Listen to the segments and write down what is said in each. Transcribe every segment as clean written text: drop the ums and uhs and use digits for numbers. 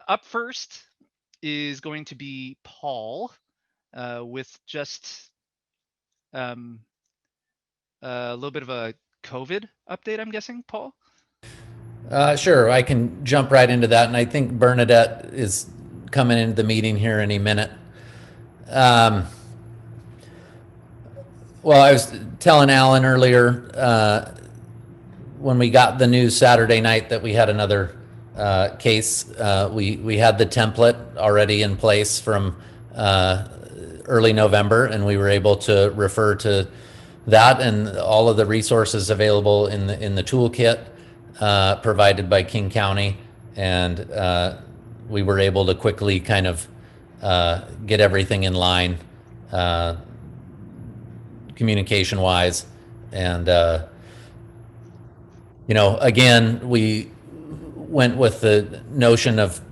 Up first is going to be Paul with just um, a little bit of a COVID update, I'm guessing, Paul? Sure, I can jump right into that, and I think Bernadette is coming into the meeting here any minute. Um, well, I was telling Alan earlier when we got the news Saturday night that we had another case. We had the template already in place from early November, and we were able to refer to that and all of the resources available in the toolkit provided by King County, and we were able to quickly kind of get everything in line uh, communication wise, and again, we went with the notion of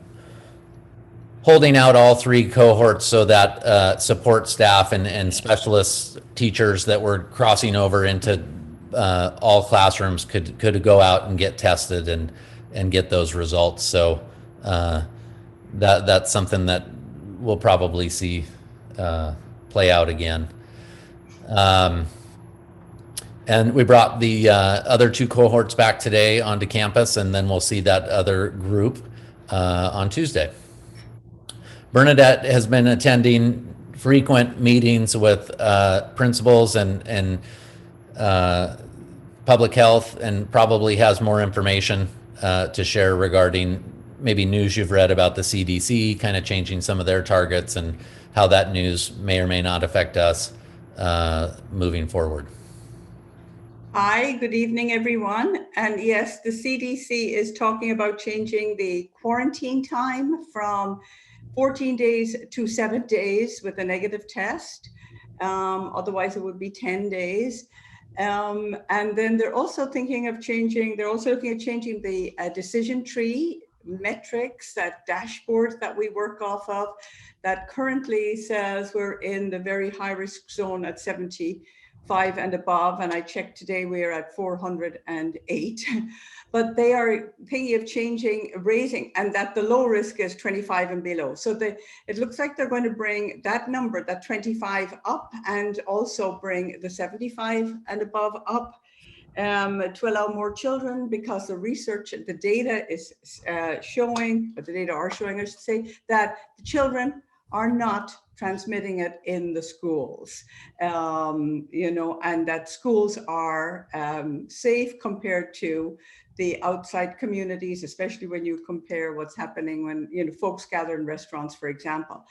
holding out all three cohorts so that support staff and specialist teachers that were crossing over into all classrooms could go out and get tested and get those results. So that's something that we'll probably see play out again. And we brought the other two cohorts back today onto campus, and then we'll see that other group on Tuesday. Bernadette has been attending frequent meetings with principals and public health, and probably has more information to share regarding maybe news you've read about the CDC kind of changing some of their targets and how that news may or may not affect us moving forward. Hi, good evening, everyone. And yes, the CDC is talking about changing the quarantine time from 14 days to 7 days with a negative test. Otherwise, it would be 10 days. And then they're also thinking of changing, they're also looking at changing the decision tree metrics, that dashboard that we work off of, that currently says we're in the very high risk zone at 75 and above, and I checked today we're at 408. But they are thinking of changing, raising, and that the low risk is 25 and below. So it looks like they're going to bring that number, that 25 up, and also bring the 75 and above up to allow more children, because the research, the data is showing, but the data are showing, I should say, that the children are not transmitting it in the schools, and that schools are safe compared to the outside communities, especially when you compare what's happening when folks gather in restaurants, for example.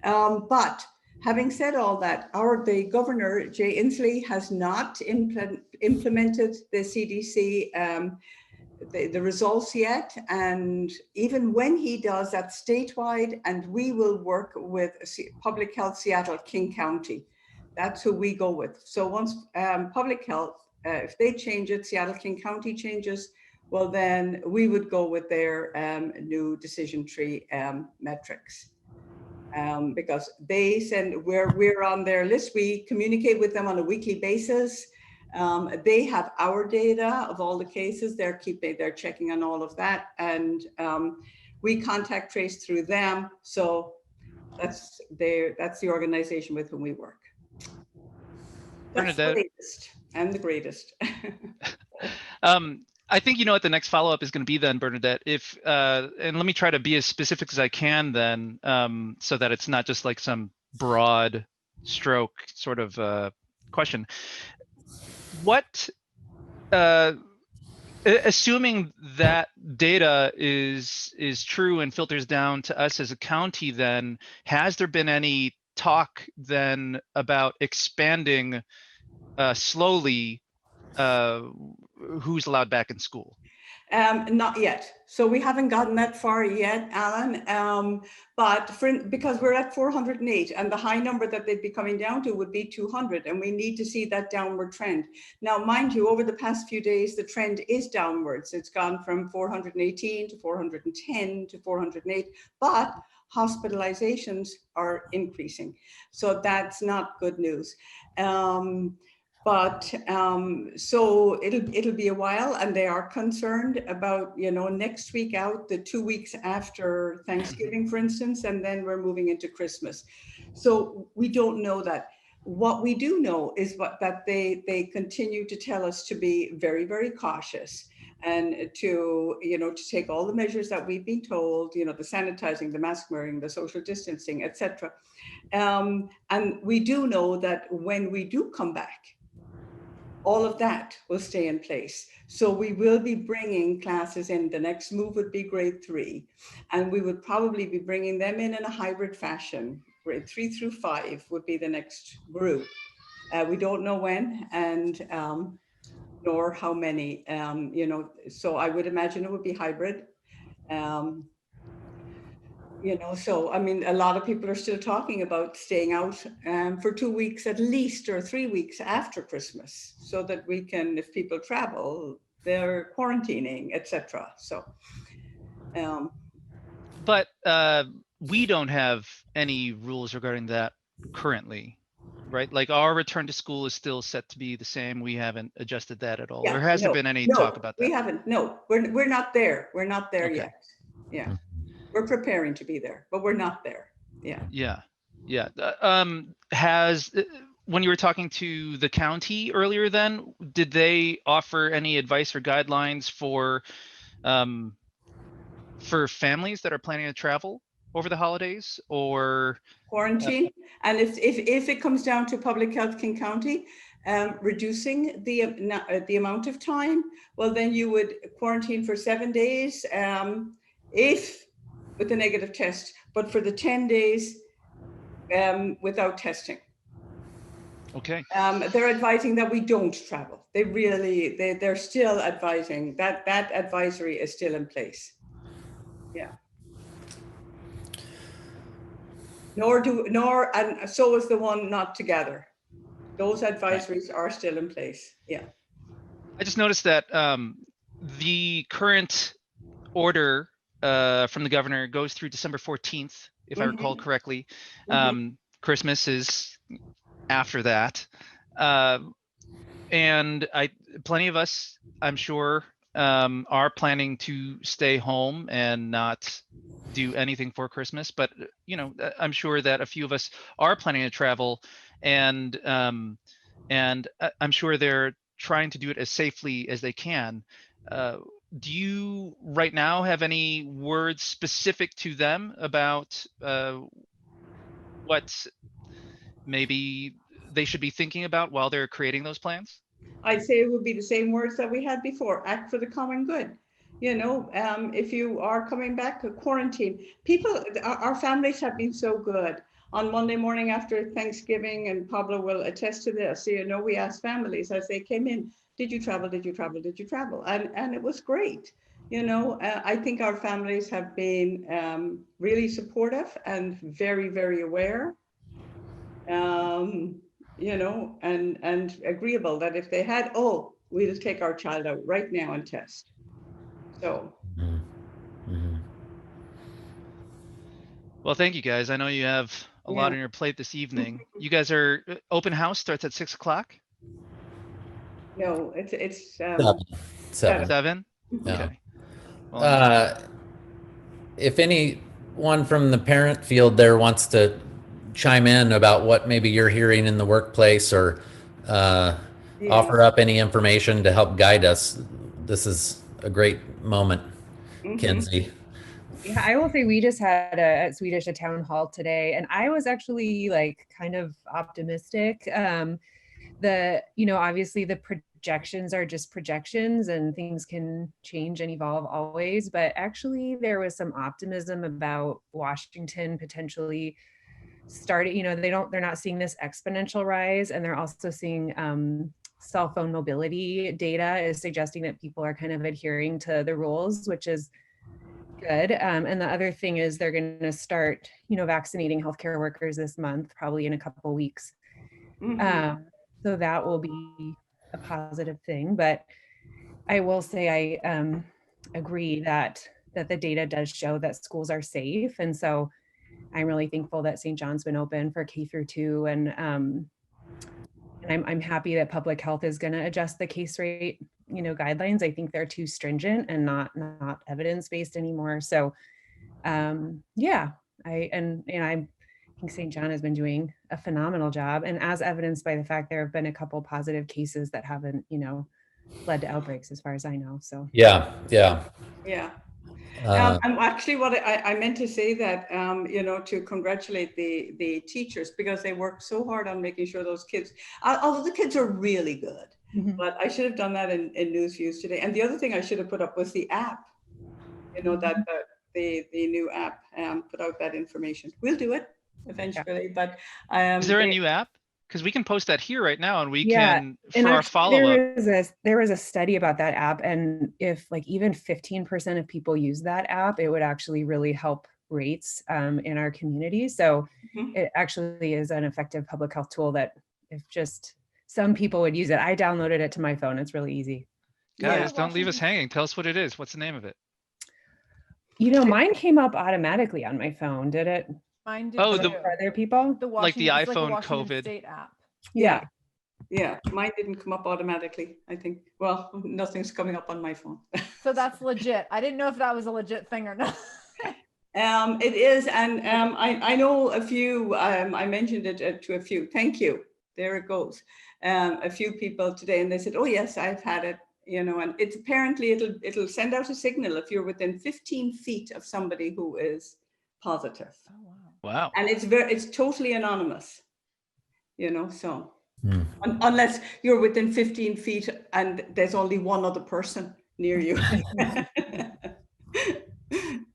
But having said all that, the governor, Jay Inslee, has not implemented the CDC the results yet, and even when he does that statewide, and we will work with Public Health Seattle, King County. That's who we go with. So once Public Health, if they change it, Seattle, King County changes, well then we would go with their new decision tree metrics. Because they send, we're on their list, we communicate with them on a weekly basis. They have our data of all the cases. They're checking on all of that, and we contact trace through them. So that's the organization with whom we work. That's the latest and the greatest. I think you know what the next follow-up is going to be then, Bernadette. If and let me try to be as specific as I can then, so that it's not just like some broad stroke sort of question. What, assuming that data is true and filters down to us as a county, then has there been any talk then about expanding slowly who's allowed back in school? Not yet. So we haven't gotten that far yet, Alan. But because we're at 408, and the high number that they'd be coming down to would be 200, and we need to see that downward trend. Now, mind you, over the past few days, the trend is downwards. It's gone from 418 to 410 to 408, but hospitalizations are increasing. So that's not good news. But so it'll be a while, and they are concerned about, next week out, the 2 weeks after Thanksgiving, for instance, and then we're moving into Christmas. So we don't know that. What we do know is that they continue to tell us to be very, very cautious, and to take all the measures that we've been told, the sanitizing, the mask wearing, the social distancing, etc. And we do know that when we do come back, all of that will stay in place. So we will be bringing classes in. The next move would be grade 3, and we would probably be bringing them in a hybrid fashion. Grade 3 through 5 would be the next group. We don't know when, and nor how many, so I would imagine it would be hybrid. So, I mean, a lot of people are still talking about staying out for 2 weeks at least, or 3 weeks after Christmas, so that we can, if people travel, they're quarantining, etc. So, But we don't have any rules regarding that currently, right? Like our return to school is still set to be the same. We haven't adjusted that at all. yeah, Or has there been any talk about we that? haven't. No, we're not there. We're not there Okay. yet. Yeah, we're preparing to be there, but we're not there. Yeah. Yeah, yeah. When you were talking to the county earlier then, did they offer any advice or guidelines for families that are planning to travel over the holidays, or? Quarantine, and if it comes down to Public Health King County reducing the amount of time, well, then you would quarantine for 7 days if with a negative test, but for the 10 days without testing. Okay, They're advising that we don't travel. They're still advising that advisory is still in place. Yeah. And so is the one not together. Those advisories are still in place. Yeah. I just noticed that the current order from the governor goes through December 14th, if I recall correctly. Christmas is after that. And plenty of us, I'm sure, are planning to stay home and not do anything for Christmas, but I'm sure that a few of us are planning to travel, and I'm sure they're trying to do it as safely as they can. Do you right now have any words specific to them about what maybe they should be thinking about while they're creating those plans? I'd say it would be the same words that we had before: act for the common good. If you are coming back to quarantine, our families have been so good. On Monday morning after Thanksgiving, and Pablo will attest to this, we asked families as they came in, did you travel? Did you travel? Did you travel? And it was great. I think our families have been really supportive and very, very aware. And agreeable that if they had, we'll take our child out right now and test. So. Well, thank you guys. I know you have a lot on your plate this evening. You guys are open house starts at 6 o'clock? No, it's 7? Yeah. Okay. Well, if anyone from the parent field there wants to chime in about what maybe you're hearing in the workplace, or offer up any information to help guide us, this is a great moment. Kenzie. Yeah, I will say we just had a Swedish town hall today, and I was actually kind of optimistic. Obviously the projections are just projections, and things can change and evolve always, but actually there was some optimism about Washington potentially started, they're not seeing this exponential rise, and they're also seeing cell phone mobility data is suggesting that people are kind of adhering to the rules, which is good. And the other thing is they're going to start, vaccinating healthcare workers this month, probably in a couple of weeks. So that will be a positive thing. But I will say I agree that the data does show that schools are safe. And so I'm really thankful that St. John's been open for K through 2, and And I'm happy that public health is going to adjust the case rate, guidelines. I think they're too stringent and not evidence-based anymore. So yeah, I think St. John has been doing a phenomenal job, and as evidenced by the fact there have been a couple positive cases that haven't, led to outbreaks as far as I know. So Yeah. Yeah. Uh, I'm actually what I meant to say that, to congratulate the teachers, because they worked so hard on making sure those kids, although the kids are really good, but I should have done that in News Views today. And the other thing I should have put up was the app, that the new app put out that information. We'll do it eventually, but Is there a new app? Because we can post that here right now, and we can, for our follow-up. There was a study about that app, and if like even 15% of people use that app, it would actually really help rates in our community. So it actually is an effective public health tool that if just some people would use it. I downloaded it to my phone. It's really easy. Guys, don't leave us hanging. Tell us what it is. What's the name of it? Mine came up automatically on my phone. Did it? Mine did. Oh, too. the- For other people? The like the Washington- it's iPhone a Washington COVID. State app. Yeah. Yeah, mine didn't come up automatically, I think. Well, nothing's coming up on my phone. So that's legit. I didn't know if that was a legit thing or not. It is, and I know a few, I mentioned it to a few, thank you, there it goes. A few people today, and they said, oh yes, I've had it, and it's apparently, it'll send out a signal if you're within 15 feet of somebody who is positive. Oh, wow. Wow. And it's totally anonymous, so. Hmm. Unless you're within 15 feet and there's only one other person near you.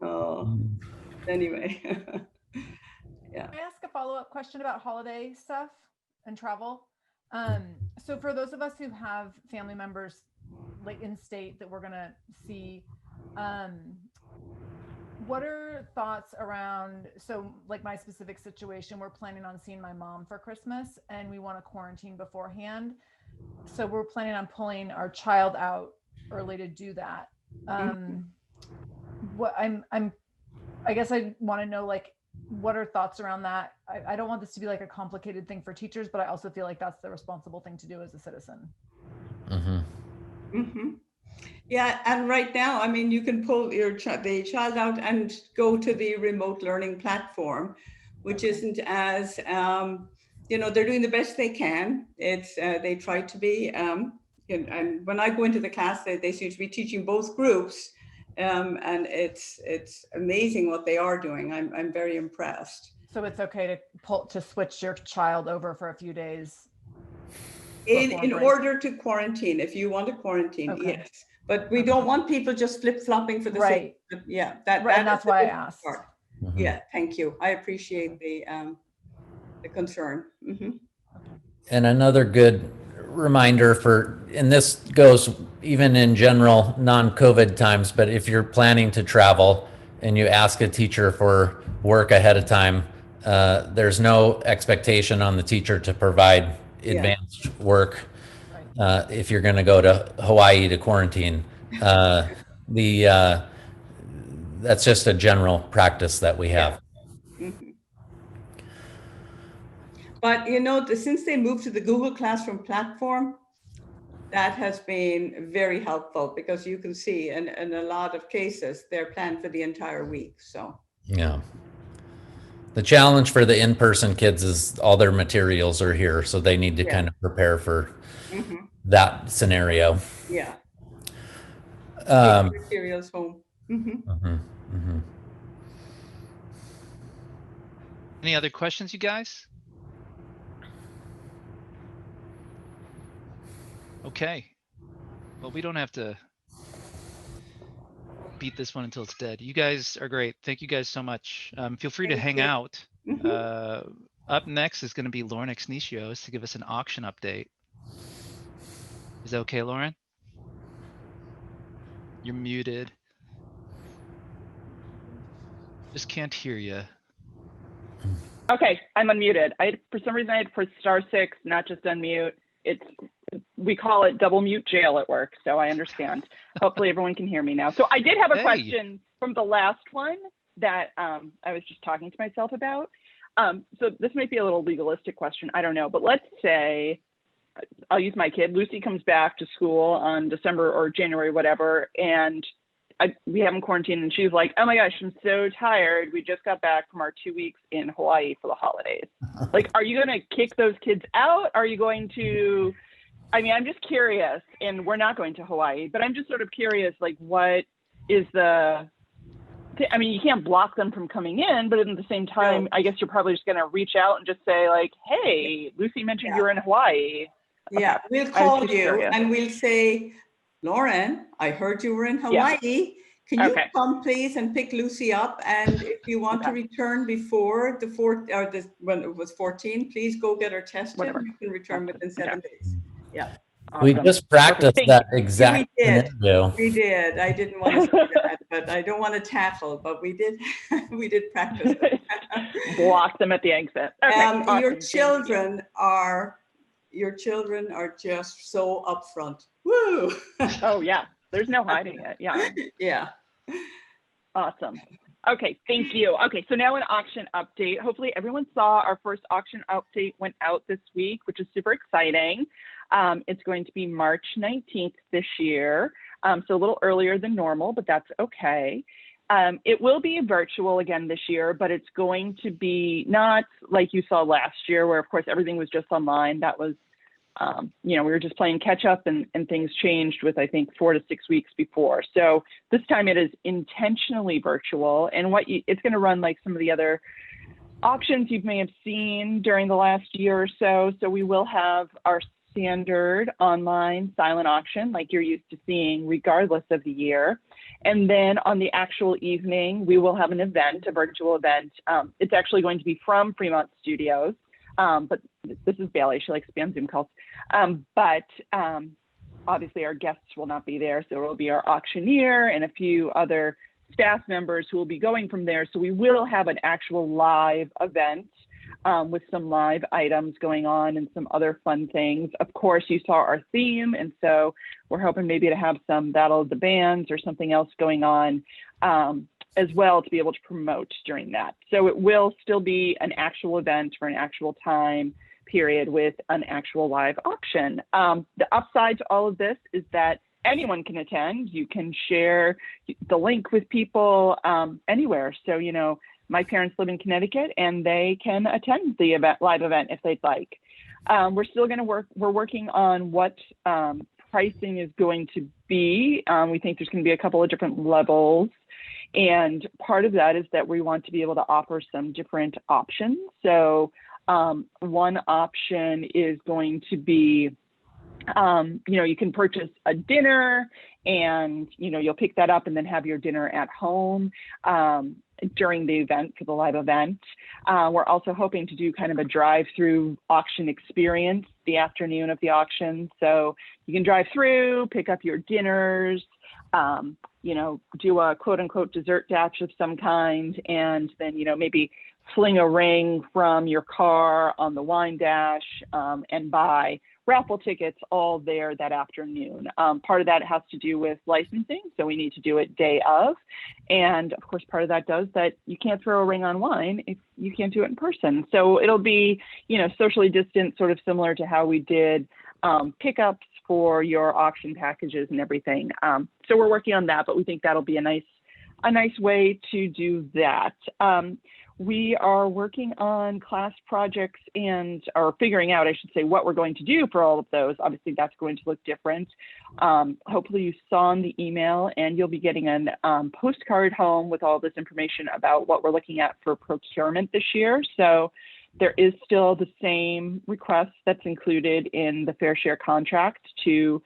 Oh, anyway. Yeah. Can I ask a follow-up question about holiday stuff and travel? So for those of us who have family members like in state that we're gonna see, what are thoughts around, so like my specific situation, we're planning on seeing my mom for Christmas and we want to quarantine beforehand. So we're planning on pulling our child out early to do that. What I guess I want to know, like, what are thoughts around that? I don't want this to be like a complicated thing for teachers, but I also feel like that's the responsible thing to do as a citizen. Yeah, and right now, I mean, you can pull the child out and go to the remote learning platform, which isn't as, they're doing the best they can. It's they try to be, and when I go into the class, they seem to be teaching both groups, and it's amazing what they are doing. I'm very impressed. So it's okay to switch your child over for a few days. In order to quarantine, if you want to quarantine, Okay. yes. But we don't want people just flip-flopping for the Right. sake. Yeah, And that's why I asked. part. Yeah, thank you. I appreciate the concern. And another good reminder and this goes even in general non-COVID times, but if you're planning to travel and you ask a teacher for work ahead of time, there's no expectation on the teacher to provide advanced work if you're going to go to Hawaii to quarantine. That's just a general practice that we have. But since they moved to the Google Classroom platform, that has been very helpful, because you can see in a lot of cases they're planned for the entire week. So Yeah. The challenge for the in-person kids is all their materials are here, so they need to kind of prepare for that scenario. yeah, materials home. Any other questions, you guys? Okay. Well, we don't have to beat this one until it's dead. You guys are great. Thank you guys so much. Feel free to Thank hang you. out. Up next is going to be Lauren Exnicios to give us an auction update. Is that okay, Lauren? You're muted. Just can't hear you. Okay, I'm unmuted. For some reason I had pressed *6, not just unmute. We call it double mute jail at work, so I understand. Hopefully everyone can hear me now. So I did have a question from the last one that I was just talking to myself about. So this might be a little legalistic question, I don't know, but let's say I'll use my kid. Lucy comes back to school on December or January, whatever, and we haven't quarantined, and she's like, "Oh my gosh, I'm so tired. We just got back from our 2 weeks in Hawaii for the holidays." Like, are you going to kick those kids out? Are you going to? I mean, I'm just curious, and we're not going to Hawaii, but I'm just sort of curious, like, what is the? I mean, you can't block them from coming in, but at the same time, I guess you're probably just going to reach out and just say, like, "Hey, Lucy mentioned you're in Hawaii." Yeah, we'll I was call just you curious. and we'll say, "Lauren, I heard you were in Hawaii. Can you Okay. come please and pick Lucy up? And if you want to return before the 4th or when it was 14, please go get her tested. Whatever. You can return within 7 days." Yeah, We Awesome. just practiced thank that we exact did. scenario. We did. I didn't want to say that, but I don't want to tackle, but we did. We did practice it. Block them at the exit. Okay, awesome. Your Thank you. children are just so upfront. Woo! Oh yeah, there's no hiding it. Yeah, Yeah. awesome. Okay, thank you. Okay, so now an auction update. Hopefully everyone saw our first auction update went out this week, which is super exciting. It's going to be March 19th this year, so a little earlier than normal, but that's okay. It will be virtual again this year, but it's going to be not like you saw last year, where of course everything was just online. That was, we were just playing catch up, and things changed with, I think, 4 to 6 weeks before. So this time it is intentionally virtual, and it's going to run like some of the other auctions you may have seen during the last year or so. So we will have our standard online silent auction like you're used to seeing regardless of the year. And then on the actual evening, we will have an event, a virtual event. It's actually going to be from Fremont Studios, but this is Bailey, she likes spam Zoom calls. But obviously our guests will not be there. So it will be our auctioneer and a few other staff members who will be going from there. So we will have an actual live event with some live items going on and some other fun things. Of course, you saw our theme, and so we're hoping maybe to have some Battle of the Bands or something else going on as well to be able to promote during that. So it will still be an actual event for an actual time period with an actual live auction. The upside to all of this is that anyone can attend. You can share the link with people anywhere. So, my parents live in Connecticut and they can attend the live event if they'd like. We're still going to we're working on what pricing is going to be. We think there's going to be a couple of different levels. And part of that is that we want to be able to offer some different options. So one option is going to be, you can purchase a dinner and, you'll pick that up and then have your dinner at home during the event, for the live event. We're also hoping to do kind of a drive-through auction experience the afternoon of the auction. So you can drive through, pick up your dinners, do a quote unquote dessert dash of some kind, and then, maybe fling a ring from your car on the wine dash and buy raffle tickets all there that afternoon. Part of that has to do with licensing, so we need to do it day of. And of course, part of that does that you can't throw a ring on wine if you can't do it in person. So it'll be, socially distant, sort of similar to how we did pickups for your auction packages and everything. So we're working on that, but we think that'll be a nice way to do that. We are working on class projects or figuring out, I should say, what we're going to do for all of those. Obviously, that's going to look different. Hopefully you saw in the email, and you'll be getting a postcard home with all this information about what we're looking at for procurement this year. So there is still the same request that's included in the Fair Share contract to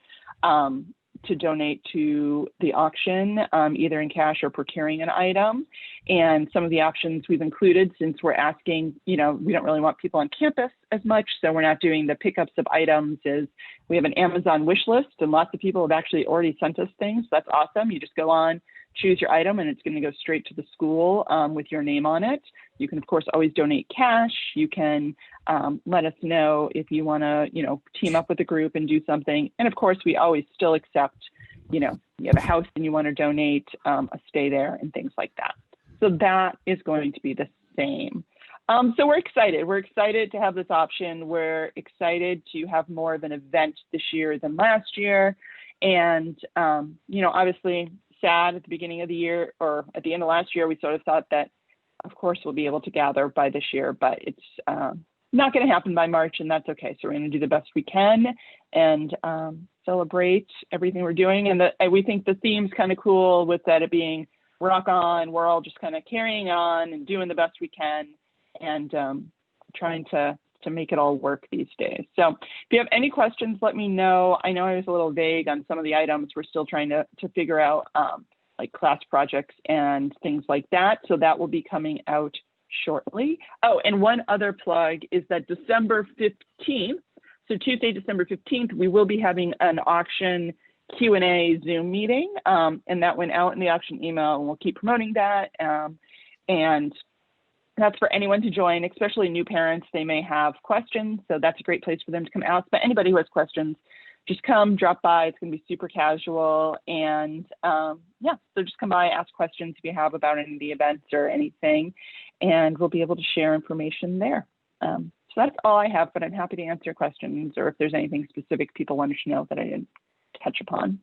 donate to the auction, either in cash or procuring an item. And some of the options we've included, since we're asking, we don't really want people on campus as much, so we're not doing the pickups of items, is we have an Amazon wish list, and lots of people have actually already sent us things. That's awesome. You just go on, choose your item, and it's going to go straight to the school with your name on it. You can, of course, always donate cash. You can let us know if you want to, team up with a group and do something. And of course, we always still accept, you have a house and you want to donate a stay there and things like that. So that is going to be the same. So we're excited. We're excited to have this option. We're excited to have more of an event this year than last year. And, obviously sad at the beginning of the year or at the end of last year, we sort of thought that, of course, we'll be able to gather by this year, but it's not going to happen by March, and that's okay. So we're going to do the best we can and celebrate everything we're doing. And we think the theme's kind of cool with that it being rock on. We're all just kind of carrying on and doing the best we can and trying to make it all work these days. So if you have any questions, let me know. I know I was a little vague on some of the items. We're still trying to figure out like class projects and things like that. So that will be coming out shortly. Oh, and one other plug is that December 15th, so Tuesday, December 15th, we will be having an auction Q&A Zoom meeting. And that went out in the auction email, and we'll keep promoting that. And that's for anyone to join, especially new parents. They may have questions, so that's a great place for them to come out. But anybody who has questions, just come, drop by. It's going to be super casual. And so just come by, ask questions if you have about any of the events or anything, and we'll be able to share information there. So that's all I have, but I'm happy to answer questions or if there's anything specific people wanted to know that I didn't touch upon.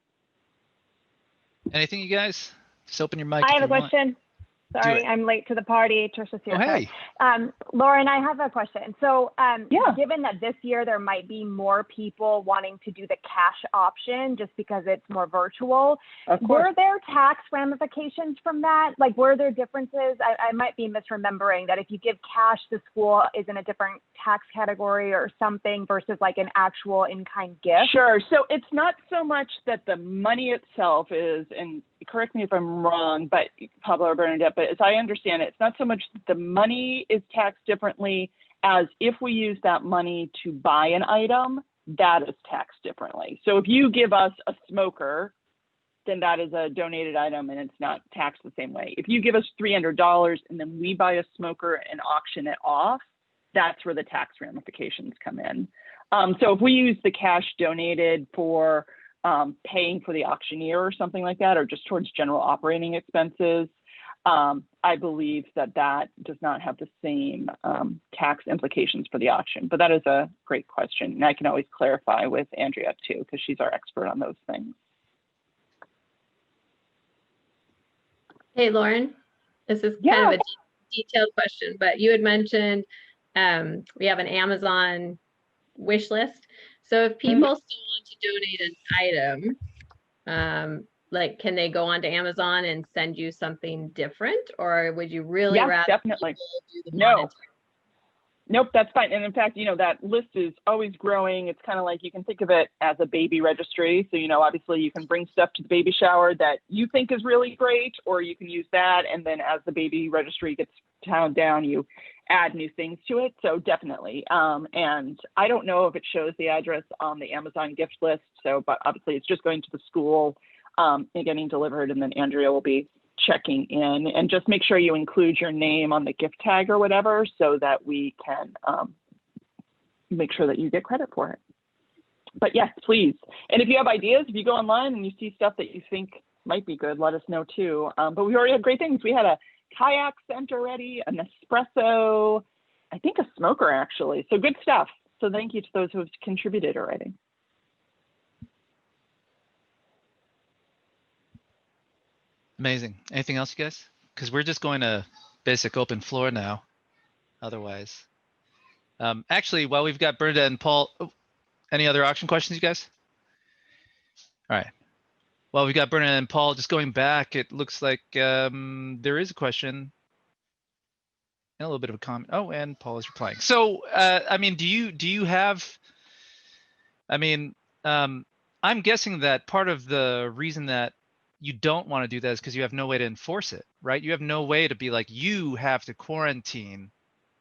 Anything, you guys? Just open your mic. I if have a you want. question. Sorry, it. I'm late to the party. Trisha's here. Oh, hey. Lauren, I have a question. So Yeah. given that this year there might be more people wanting to do the cash option just because it's more virtual, Of course. were there tax ramifications from that? Like, were there differences? I might be misremembering that if you give cash, the school is in a different tax category or something versus like an actual in-kind gift. Sure. So it's not so much that the money itself is, and correct me if I'm wrong, but Pablo or Bernadette, but as I understand it, it's not so much that the money is taxed differently as if we use that money to buy an item, that is taxed differently. So if you give us a smoker, then that is a donated item and it's not taxed the same way. If you give us $300 and then we buy a smoker and auction it off, that's where the tax ramifications come in. So if we use the cash donated for paying for the auctioneer or something like that, or just towards general operating expenses, I believe that does not have the same tax implications for the auction. But that is a great question. And I can always clarify with Andrea too, because she's our expert on those things. Hey, Lauren, this is kind of a detailed question, but you had mentioned we have an Amazon wish list. So if people still want to donate an item, like, can they go onto Amazon and send you something different, or would you really rather definitely do the no. monetary? Nope, that's fine. And in fact, that list is always growing. It's kind of like, you can think of it as a baby registry. So, obviously you can bring stuff to the baby shower that you think is really great, or you can use that. And then as the baby registry gets toned down, you add new things to it. So definitely. And I don't know if it shows the address on the Amazon gift list. So, but obviously it's just going to the school and getting delivered. And then Andrea will be checking in, and just make sure you include your name on the gift tag or whatever, so that we can make sure that you get credit for it. But yes, please. And if you have ideas, if you go online and you see stuff that you think might be good, let us know too. But we already have great things. We had a kayak scent already, an espresso, I think a smoker actually. So good stuff. So thank you to those who have contributed already. Amazing. Anything else, you guys? Because we're just going to basic open floor now. Otherwise, actually, while we've got Bernadette and Paul, any other auction questions, you guys? All right. Well, we've got Bernadette and Paul. Just going back, it looks like there is a question and a little bit of a comment. Oh, and Paul is replying. So, I mean, do you have? I mean, I'm guessing that part of the reason that you don't want to do that is because you have no way to enforce it, right? You have no way to be like, you have to quarantine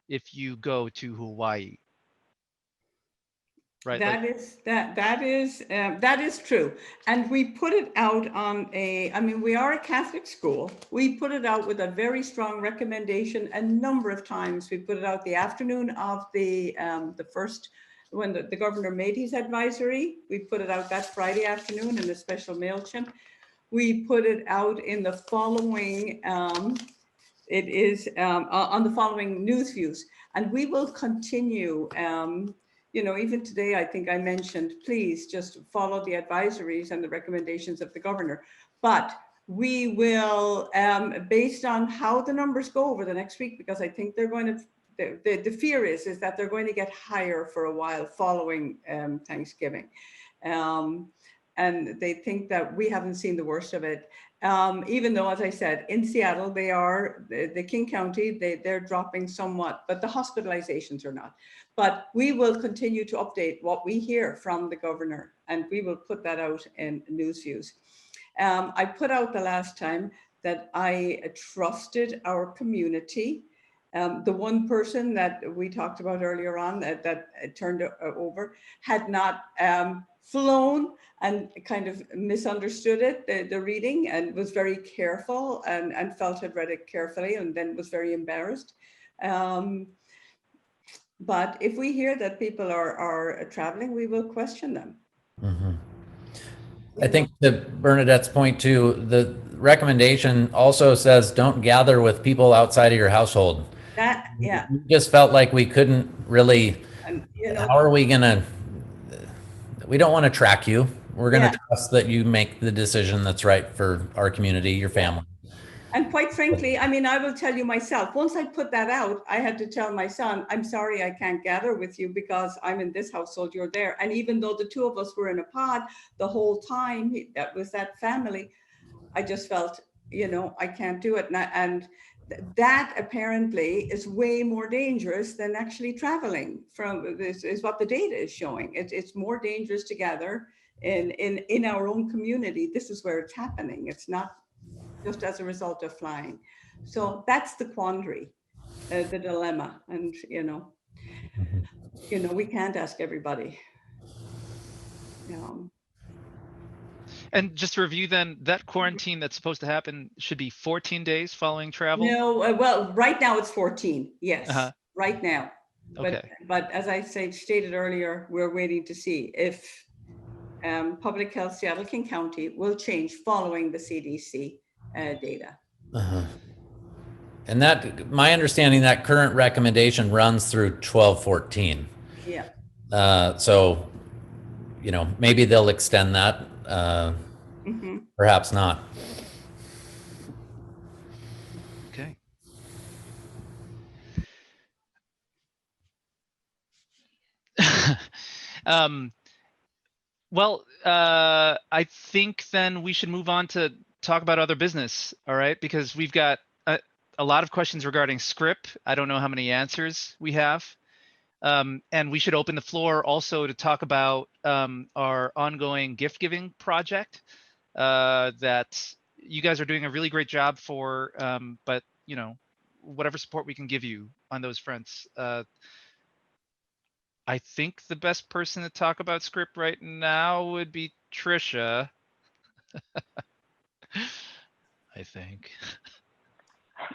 if you go to Hawaii, right? That is true. And we put it out on we are a Catholic school. We put it out with a very strong recommendation a number of times. We put it out the afternoon of the first, when the governor made his advisory. We put it out that Friday afternoon in a special MailChimp. We put it out in the following it is on the following news views. And we will continue, even today, I think I mentioned, please just follow the advisories and the recommendations of the governor. But we will, based on how the numbers go over the next week, because I think they're going to, the fear is that they're going to get higher for a while following Thanksgiving. And they think that we haven't seen the worst of it. Even though, as I said, in Seattle, they are, the King County, they're dropping somewhat, but the hospitalizations are not. But we will continue to update what we hear from the governor, and we will put that out in news views. I put out the last time that I trusted our community. The one person that we talked about earlier on that turned over had not flown and kind of misunderstood it, the reading, and was very careful and felt had read it carefully and then was very embarrassed. But if we hear that people are traveling, we will question them. Mm-hmm. I think to Bernadette's point too, the recommendation also says don't gather with people outside of your household. That, yeah. We just felt like we couldn't really, And, how are we gonna, we don't want to track you. We're going to trust that you make the decision that's right for our community, your family. And quite frankly, I mean, I will tell you myself, once I put that out, I had to tell my son, I'm sorry, I can't gather with you because I'm in this household, you're there. And even though the two of us were in a pod the whole time, that was that family, I just felt, I can't do it. And that apparently is way more dangerous than actually traveling from, this is what the data is showing. It's more dangerous to gather in our own community. This is where it's happening. It's not just as a result of flying. So that's the quandary, the dilemma. And, we can't ask everybody. And just to review then, that quarantine that's supposed to happen should be 14 days following travel? No, well, right now it's 14, yes, right now. Okay. But as I stated earlier, we're waiting to see if Public Health Seattle King County will change following the CDC data. And that, my understanding, that current recommendation runs through 12/14. Yeah. So, maybe they'll extend that. Perhaps not. Okay. Well, I think then we should move on to talk about other business. All right, because we've got a lot of questions regarding Scrip. I don't know how many answers we have. And we should open the floor also to talk about our ongoing gift giving project that you guys are doing a really great job for, but whatever support we can give you on those fronts. I think the best person to talk about Scrip right now would be Trisha. I think.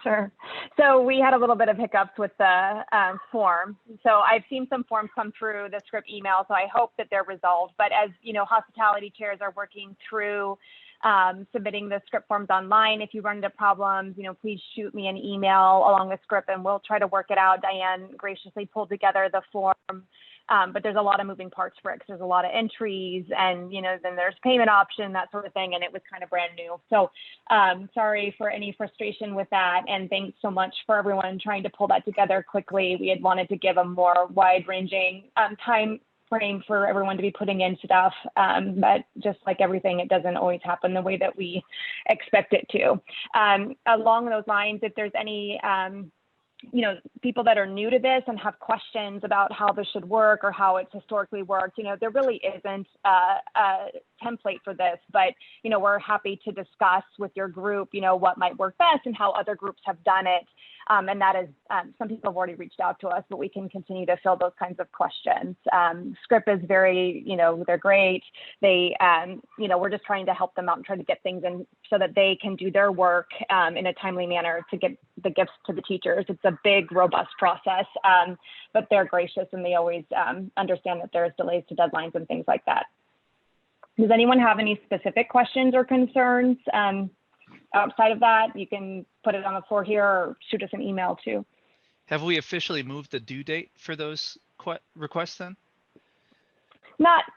Sure. So we had a little bit of hiccups with the form. So I've seen some forms come through the Scrip email, so I hope that they're resolved. But as hospitality chairs are working through submitting the Scrip forms online. If you run into problems, please shoot me an email along with Scrip and we'll try to work it out. Diane graciously pulled together the form. But there's a lot of moving parts for it because there's a lot of entries and, then there's payment option, that sort of thing. And it was kind of brand new. So sorry for any frustration with that. And thanks so much for everyone trying to pull that together quickly. We had wanted to give a more wide ranging time frame for everyone to be putting in stuff. But just like everything, it doesn't always happen the way that we expect it to. Along those lines, if there's any people that are new to this and have questions about how this should work or how it's historically worked, there really isn't a template for this, but, we're happy to discuss with your group, what might work best and how other groups have done it. And that is, some people have already reached out to us, but we can continue to fill those kinds of questions. Scrip is very, they're great. They, we're just trying to help them out and try to get things in so that they can do their work in a timely manner to get the gifts to the teachers. It's a big, robust process, but they're gracious and they always understand that there's delays to deadlines and things like that. Does anyone have any specific questions or concerns outside of that, you can put it on the floor here or shoot us an email too. Have we officially moved the due date for those requests then?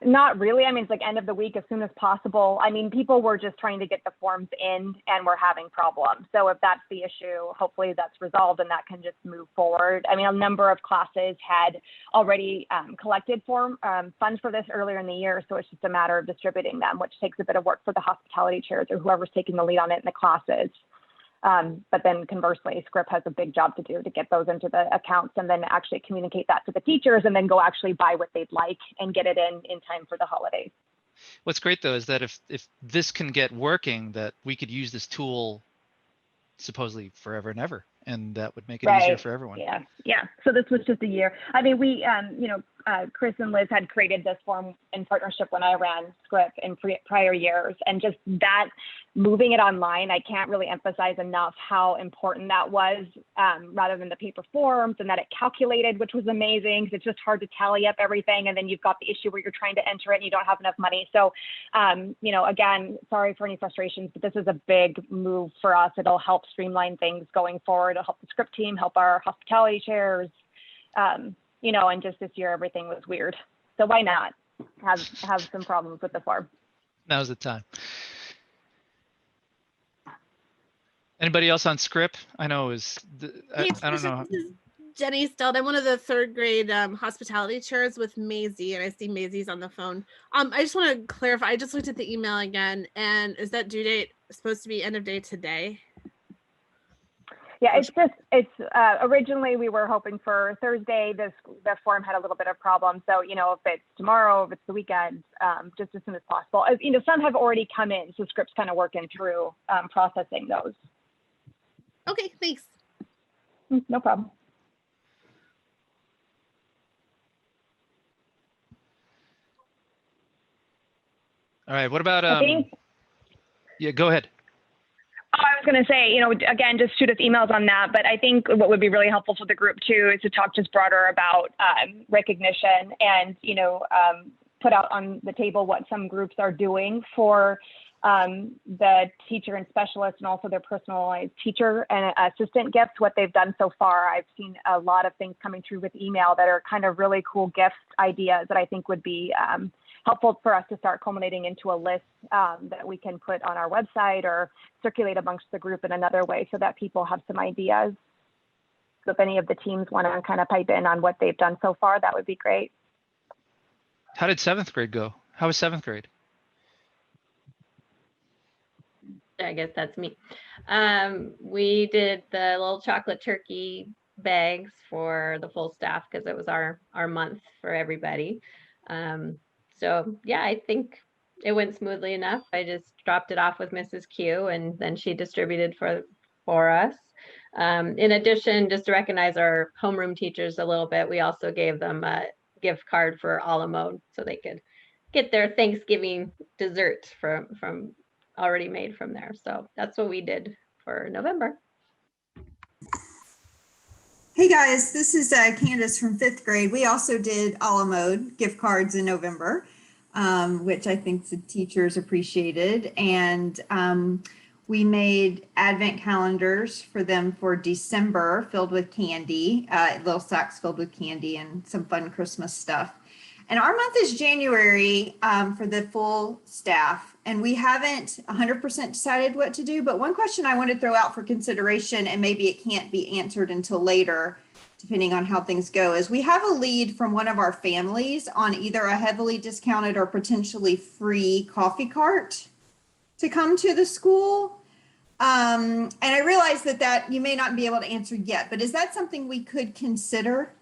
Not really. I mean, it's like end of the week, as soon as possible. I mean, people were just trying to get the forms in and we're having problems. So if that's the issue, hopefully that's resolved and that can just move forward. I mean, a number of classes had already collected funds for this earlier in the year. So it's just a matter of distributing them, which takes a bit of work for the hospitality chairs or whoever's taking the lead on it in the classes. But then conversely, Script has a big job to do to get those into the accounts and then actually communicate that to the teachers and then go actually buy what they'd like and get it in time for the holidays. What's great though is that if this can get working, that we could use this tool supposedly forever and ever, and that would make it easier for everyone. Yeah. So this was just a year. I mean, we, Chris and Liz had created this form in partnership when I ran Script in prior years, and just that moving it online, I can't really emphasize enough how important that was, rather than the paper forms, and that it calculated, which was amazing because it's just hard to tally up everything. And then you've got the issue where you're trying to enter it and you don't have enough money. So, again, sorry for any frustrations, but this is a big move for us. It'll help streamline things going forward. It'll help the Script team, help our hospitality chairs, and just this year, everything was weird. So why not have some problems with the form? Now's the time. Anybody else on Script? I know I don't know. This is Jenny Steld. I'm one of the third grade hospitality chairs with Maisie, and I see Maisie's on the phone. I just want to clarify. I just looked at the email again, and is that due date supposed to be end of day today? Yeah, it's originally we were hoping for Thursday. The form had a little bit of problem. So, if it's tomorrow, if it's the weekend, just as soon as possible. Some have already come in, so Script's kind of working through processing those. Okay, thanks. No problem. All right, what about, yeah, go ahead. Oh, I was going to say, again, just shoot us emails on that. But I think what would be really helpful for the group too is to talk just broader about recognition and, put out on the table what some groups are doing for the teacher and specialist and also their personalized teacher and assistant gifts, what they've done so far. I've seen a lot of things coming through with email that are kind of really cool gift ideas that I think would be helpful for us to start culminating into a list that we can put on our website or circulate amongst the group in another way so that people have some ideas. So if any of the teams want to kind of pipe in on what they've done so far, that would be great. How did 7th grade go? How was 7th grade? I guess that's me. We did the little chocolate turkey bags for the full staff because it was our month for everybody. So yeah, I think it went smoothly enough. I just dropped it off with Mrs. Q and then she distributed for us. In addition, just to recognize our homeroom teachers a little bit, we also gave them a gift card for a la mode so they could get their Thanksgiving dessert from already made from there. So that's what we did for November. Hey guys, this is Candace from 5th grade. We also did a la mode gift cards in November, which I think the teachers appreciated. And we made advent calendars for them for December filled with candy, little sacks filled with candy and some fun Christmas stuff. And our month is January for the full staff. And we haven't 100% decided what to do. But one question I want to throw out for consideration, and maybe it can't be answered until later, depending on how things go, is we have a lead from one of our families on either a heavily discounted or potentially free coffee cart to come to the school. And I realize that you may not be able to answer yet, but is that something we could consider?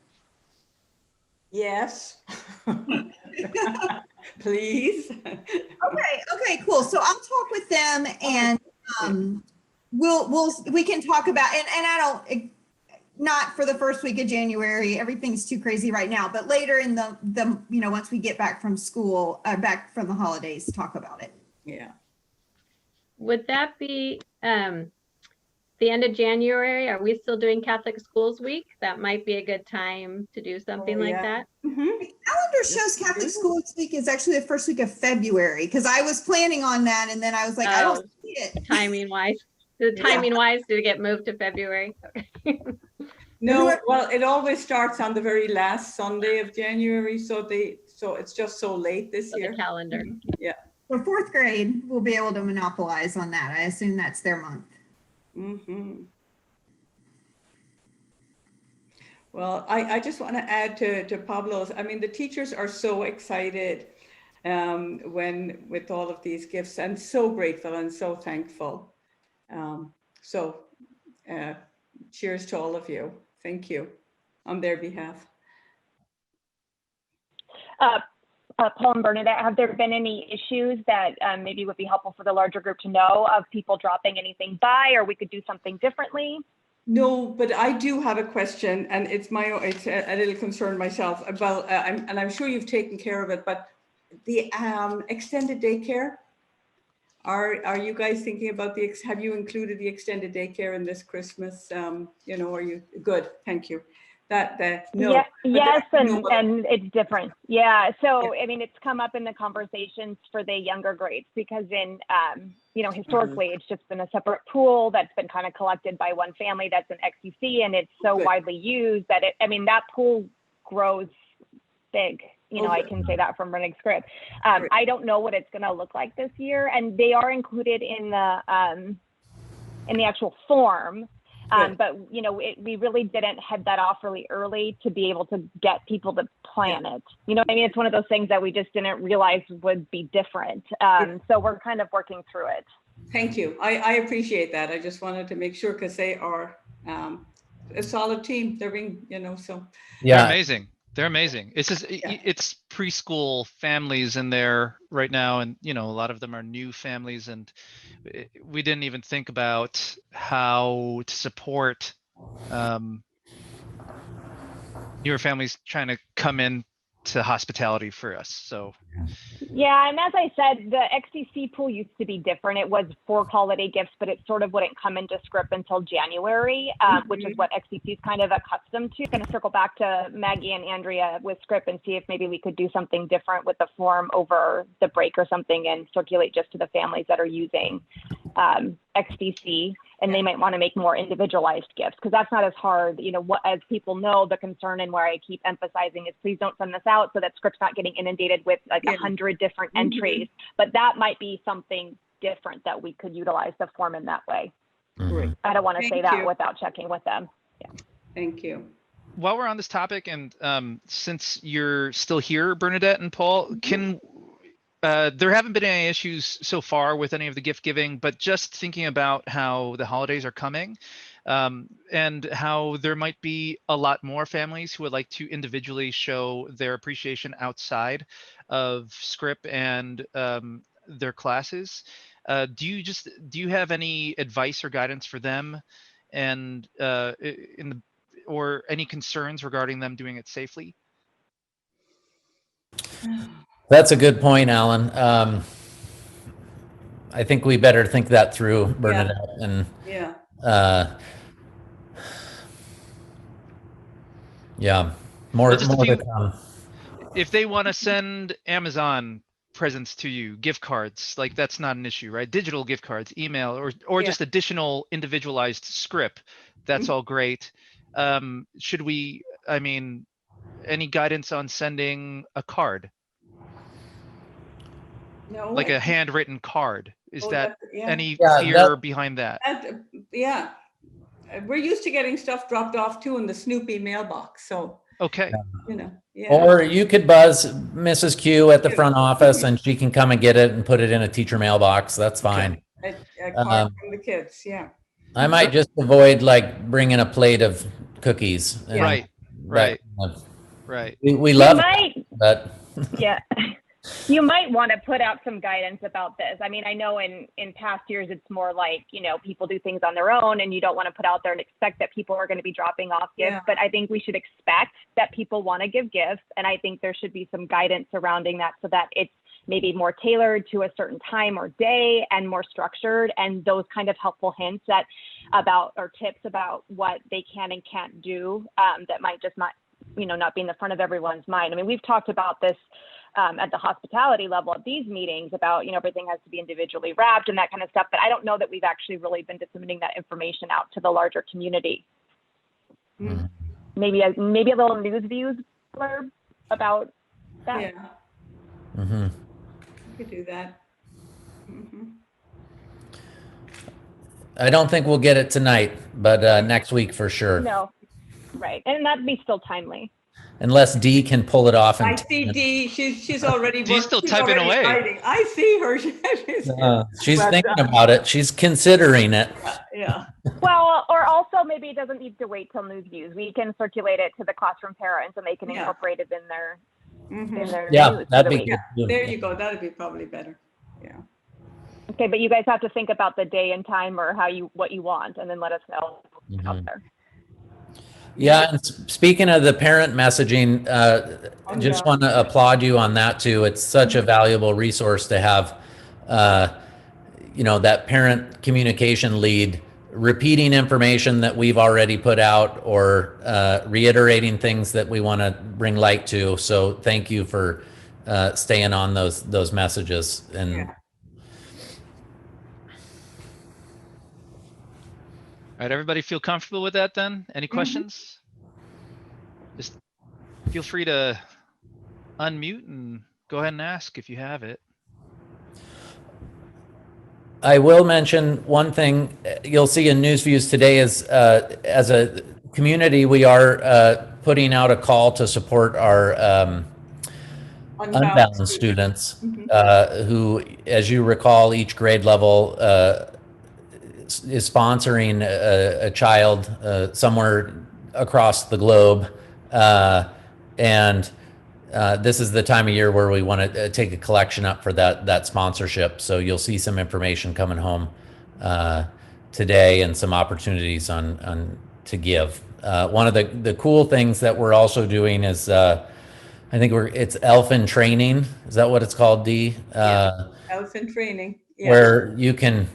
Yes. Please. Okay, cool. So I'll talk with them and we can talk about, and I don't, not for the first week of January, everything's too crazy right now, but later in the once we get back from school, back from the holidays, talk about it. Yeah. Would that be the end of January? Are we still doing Catholic Schools Week? That might be a good time to do something like that. Mm-hmm. The calendar shows Catholic Schools Week is actually the first week of February, because I was planning on that and then I was like, I don't see it. Timing wise. The timing wise, did it get moved to February? No, well, it always starts on the very last Sunday of January, so it's just so late this The year. calendar. Yeah. So fourth grade will be able to monopolize on that. I assume that's their month. Mm-hmm. Well, I just want to add to Pablo's. I mean, the teachers are so excited with all of these gifts, and so grateful and so thankful. Cheers to all of you. Thank you on their behalf. Paul and Bernadette, have there been any issues that maybe would be helpful for the larger group to know of people dropping anything by, or we could do something differently? No, but I do have a question, and it's a little concern myself about, and I'm sure you've taken care of it, but the extended daycare, are you guys thinking about have you included the extended daycare in this Christmas? Are you good? Thank you. No. Yes, and it's different. Yeah. So, I mean, it's come up in the conversations for the younger grades because historically it's just been a separate pool that's been kind of collected by one family that's an XCC, and it's so widely used that that pool grows big. I can say that from running Scrip. I don't know what it's going to look like this year, and they are included in the actual form. But we really didn't head that off really early to be able to get people to plan it. It's one of those things that we just didn't realize would be different. So we're kind of working through it. Thank you. I appreciate that. I just wanted to make sure because they are a solid team. They're being, so. Yeah. They're amazing. They're amazing. It's just, it's preschool families in there right now. And, a lot of them are new families, and we didn't even think about how to support newer families trying to come in to hospitality for us. So. Yeah, and as I said, the XCC pool used to be different. It was for holiday gifts, but it sort of wouldn't come into Scrip until January, which is what XCC is kind of accustomed to. Going to circle back to Maggie and Andrea with Scrip and see if maybe we could do something different with the form over the break or something and circulate just to the families that are using XCC. And they might want to make more individualized gifts because that's not as hard. As people know, the concern and where I keep emphasizing is please don't send this out so that Scrip's not getting inundated with 100 different entries. But that might be something different that we could utilize the form in that way. Great. I don't want to say that without checking with them. Yeah. Thank you. While we're on this topic, and since you're still here, Bernadette and Paul, there haven't been any issues so far with any of the gift giving, but just thinking about how the holidays are coming and how there might be a lot more families who would like to individually show their appreciation outside of Scrip and their classes. Do you have any advice or guidance for them, and or any concerns regarding them doing it safely? That's a good point, Alan. I think we better think that through, Bernadette. And more to come. If they want to send Amazon presents to you, gift cards, like that's not an issue, right? Digital gift cards, email, or just additional individualized Scrip, that's all great. Should we, any guidance on sending a card? No, like a handwritten card. Is that any fear behind that? We're used to getting stuff dropped off too in the Snoopy mailbox. So okay, Or you could buzz Mrs. Q at the front office, and she can come and get it and put it in a teacher mailbox. That's fine. A card from the kids, I might just avoid bringing a plate of cookies. Right. We love it, but you might want to put out some guidance about this. I know in past years, it's more like, people do things on their own and you don't want to put out there and expect that people are going to be dropping off gifts. But I think we should expect that people want to give gifts. And I think there should be some guidance surrounding that so that it's maybe more tailored to a certain time or day and more structured. And those kind of helpful hints or tips about what they can and can't do that might just not be in the front of everyone's mind. We've talked about this at the hospitality level at these meetings about, everything has to be individually wrapped and that kind of stuff. But I don't know that we've actually really been disseminating that information out to the larger community. Mm. Maybe a little news views blurb about that. Yeah, Mhm. we could do that. Mhm. I don't think we'll get it tonight, but next week for sure. No, right. And that'd be still timely. Unless Dee can pull it off. I see Dee, she's already Dee's still typing already away. writing. I see her. She's But, thinking about it. She's considering it. Yeah. Well, or also maybe it doesn't need to wait till news views. We can circulate it to the classroom parents and they can Yeah. incorporate it in their Mhm. Yeah, news for that'd the be week. good. too. There you go. That'd be probably better. Yeah. Okay, but you guys have to think about the day and time or what you want, and then let us know out there. Yeah, and speaking of the parent messaging, I just Yeah. want to applaud you on that too. It's such a valuable resource to have, that parent communication lead repeating information that we've already put out or reiterating things that we want to bring light to. So thank you for staying on those messages. And Yeah. All right, everybody feel comfortable with that then? Any questions? Just feel free to unmute and go ahead and ask if you have it. I will mention one thing you'll see in news views today is as a community, we are putting out a call to support our unbound students who, as you recall, each grade level is sponsoring a child somewhere across the globe. And this is the time of year where we want to take a collection up for that sponsorship. So you'll see some information coming home today and some opportunities on to give. One of the cool things that we're also doing is I think it's Elfin Training. Is that what it's called, Dee? Elfin Training. Yeah. Where you can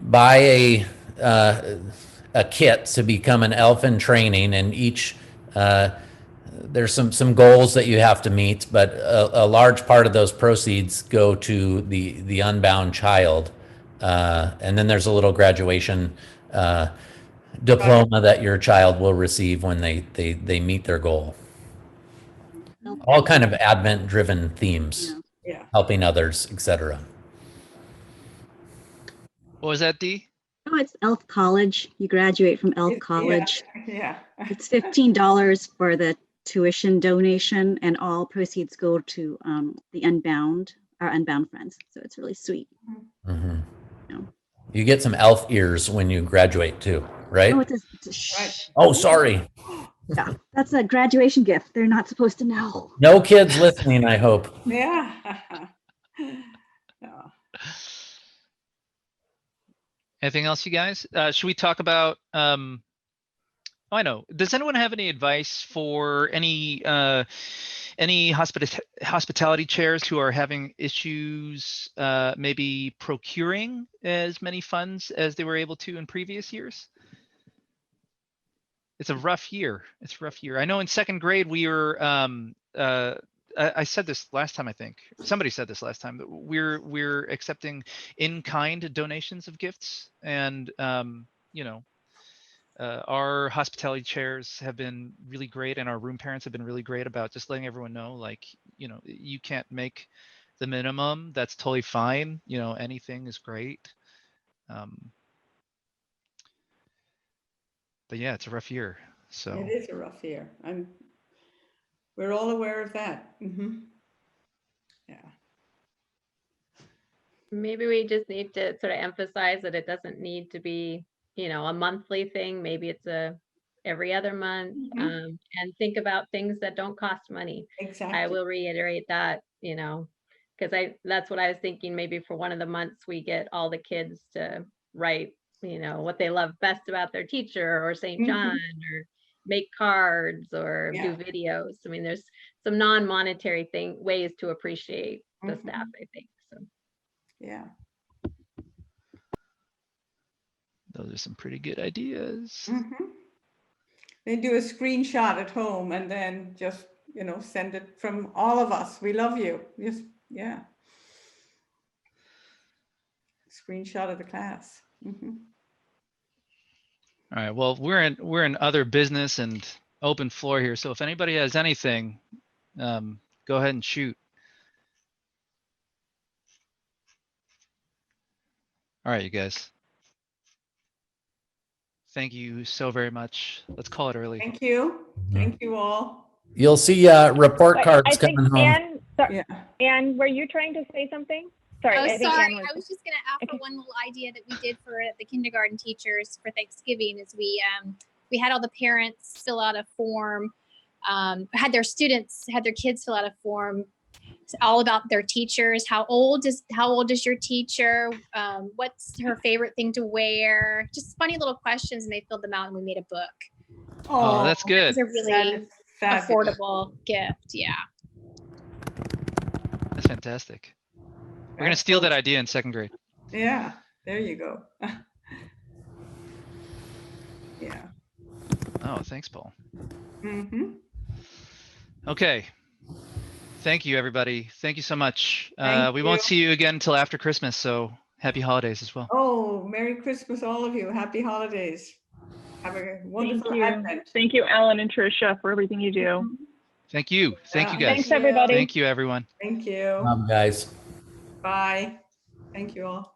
buy a kit to become an Elfin Training, and each there's some goals that you have to meet, but a large part of those proceeds go to the unbound child, and then there's a little graduation diploma that your child will receive when they meet their goal. All kind of Advent driven themes, Yeah. helping others, etc. What was that, Dee? Oh, it's Elf College. You graduate from Elf College. Yeah. It's $15 for the tuition donation, and all proceeds go to our unbound friends. So it's really sweet. Mm-hmm. Yeah. You get some elf ears when you graduate too, right? Oh, it's a shh. Oh, sorry. Yeah, that's a graduation gift. They're not supposed to know. No kids listening, I hope. Yeah. Anything else, you guys? Should we talk about, oh, I know. Does anyone have any advice for any hospitality chairs who are having issues, maybe procuring as many funds as they were able to in previous years? It's a rough year. It's a rough year. I know in second grade we were, I said this last time, I think. Somebody said this last time, that we're accepting in-kind donations of gifts, and our hospitality chairs have been really great, and our room parents have been really great about just letting everyone know, like, you can't make the minimum. That's totally fine. Anything is great. But yeah, it's a rough year. So It is a rough year. We're all aware of that. Yeah. Maybe we just need to sort of emphasize that it doesn't need to be, a monthly thing. Maybe it's every other month, and think about things that don't cost money. Exactly. I will reiterate that, because that's what I was thinking. Maybe for one of the months we get all the kids to write, what they love best about their teacher or St. John, or make cards or do videos. I mean, there's some non-monetary ways to appreciate the staff, I think. So yeah. those are some pretty good ideas. Then do a screenshot at home and then just send it from all of us. We love you. Yes, yeah. Screenshot of the class. Mhm. All right, well, we're in other business and open floor here. So if anybody has anything, go ahead and shoot. All right, you guys. Thank you so very much. Let's call it early. Thank you. Thank you all. You'll see report I cards think coming home. Anne, were you trying to say something? Sorry, Oh, I think sorry. Anne I was just going to offer one little idea that we did for the kindergarten teachers for Thanksgiving is we had all the parents fill out a form, had their kids fill out a form all about their teachers. How old is your teacher? What's her favorite thing to wear? Just funny little questions, and they filled them out, and we made a book. Oh, that's good. It's a really affordable gift. Yeah. That's fantastic. We're gonna steal that idea in second grade. Yeah, there you go. Yeah. Oh, thanks, Paul. Mm-hmm. Okay. Thank you, everybody. Thank you so much. Thank We won't you. see you again until after Christmas, so happy holidays as well. Oh, Merry Christmas, all of you. Happy holidays. Have a wonderful Thank you. Advent. Thank you, Alan and Tricia, for everything you do. Thank you. Thank you, Yeah. guys. Thanks, everybody. Thank you, everyone. Thank you. Guys. Bye. Thank you all.